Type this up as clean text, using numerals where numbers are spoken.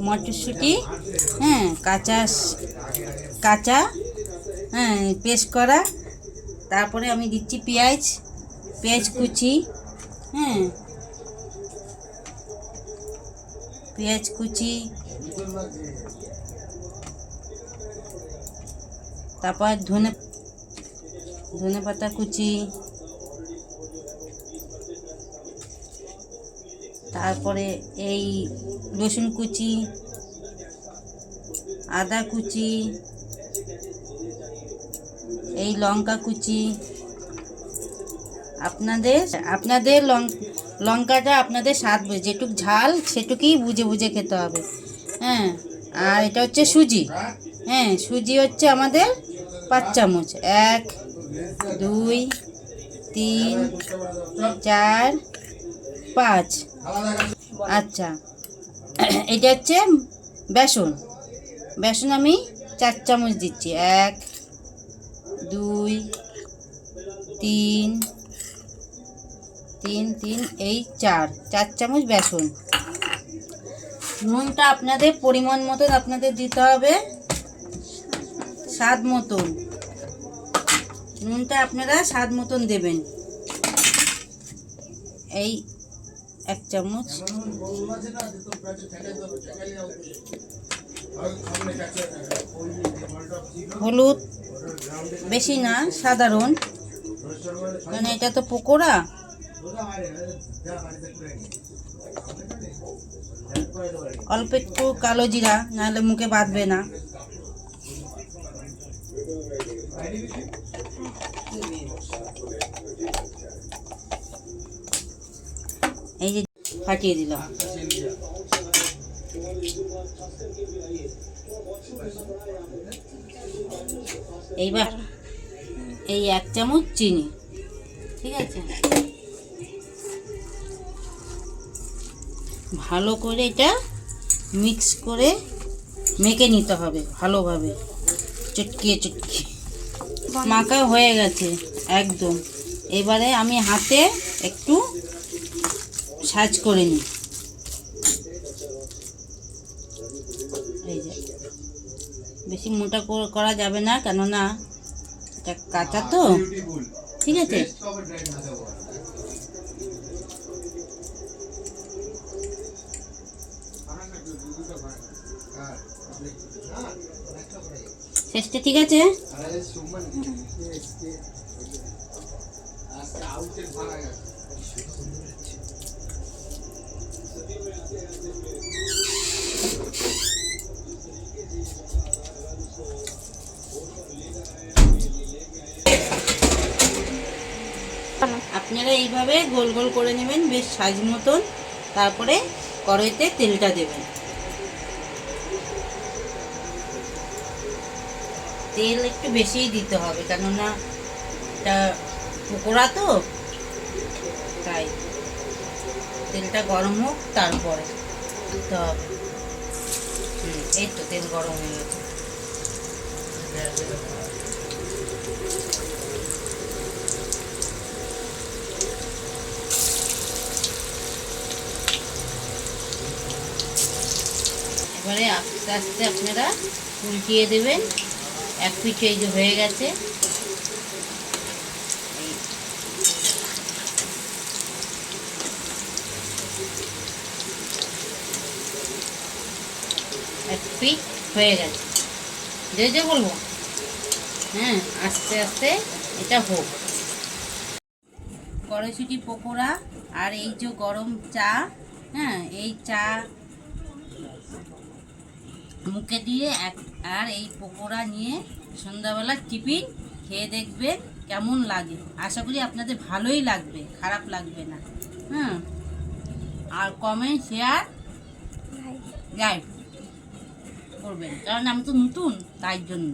মটরশুঁটি, হ্যাঁ, কাঁচা কাঁচা, হ্যাঁ, পেস্ট করা। তারপরে আমি দিচ্ছি পেঁয়াজ কুচি, হ্যাঁ, পেঁয়াজ কুচি, তারপর ধনে পাতা কুচি, তারপরে এই রসুন কুচি, আদা কুচি, এই লঙ্কা কুচি। আপনাদের লঙ্কাটা আপনাদের স্বাদ বুঝে, যেটুক ঝাল সেটুকুই বুঝে বুঝে খেতে হবে। হ্যাঁ, আর এটা হচ্ছে সুজি। হ্যাঁ, সুজি হচ্ছে আমাদের 5 চামচ। 1 2 3 4 5। আচ্ছা, এটা হচ্ছে বেসন আমি 4 চামচ দিচ্ছি। 1 2 3 3 এই 4 চামচ বেসন। নুনটা আপনাদের পরিমাণ মতন আপনাদের দিতে হবে, স্বাদ মতন। নুনটা আপনারা স্বাদ মতন দেবেন। এই 1 চামচ। হলুদ বেশি না, সাধারণ, মানে এটা তো পকোড়া। অল্প একটু কালো জিরা, নাহলে মুখে বাঁধবে না। এই যে ফাটিয়ে দিলাম। এইবার এই 1 চামচ চিনি, ঠিক আছে, ভালো করে এটা মিক্স করে মেখে নিতে হবে ভালোভাবে, চটকিয়ে মাখা হয়ে গেছে একদম। এবারে আমি হাতে একটু সাজ করে নিই। এই যে বেশি মোটা করা যাবে না, কেননা এটা কাঁচা তো, ঠিক আছে। শেষটা ঠিক আছে। আপনারা এইভাবে গোল গোল করে নেবেন বেশ সাইজ মতন। তারপরে কড়াইতে তেলটা দেবেন। তেল একটু বেশিই দিতে হবে, কেননা এটা পকোড়া তো, তাই তেলটা গরম হোক তারপরে দিতে হবে। এই তো তেল গরম হয়ে গেছে। এবারে আস্তে আস্তে আপনারা উল্টিয়ে দেবেন। 1 পিঠ এই যে হয়ে গেছে। এক পিঠ হয়ে গেছে, যে বলবো। হ্যাঁ, আস্তে আস্তে এটা হোক। কড়াইশুঁটি পকোড়া আর এই যে গরম চা, হ্যাঁ, এই চা মুখে দিয়ে আর এই পকোড়া নিয়ে সন্ধ্যাবেলা টিফিন খেয়ে দেখবেন কেমন লাগে। আশা করি আপনাদের ভালোই লাগবে, খারাপ লাগবে না। হ্যাঁ, আর কমেন্ট, শেয়ার, লাইক করবেন, কারণ আমি তো নতুন, তাই জন্য।